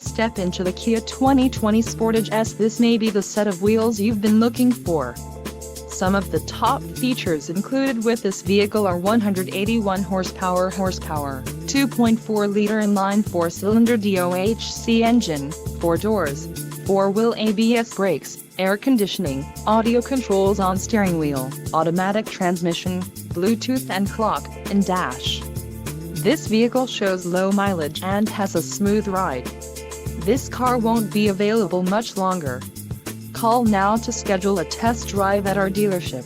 Step into the Kia 2020 Sportage S. This may be the set of wheels you've been looking for. Some of the top features included with this vehicle are 181 horsepower, 2.4-liter inline 4-cylinder DOHC engine, 4 doors, 4-wheel ABS brakes, air conditioning, audio controls on steering wheel, automatic transmission, Bluetooth and clock, and dash. This vehicle shows low mileage and has a smooth ride. This car won't be available much longer. Call now to schedule a test drive at our dealership.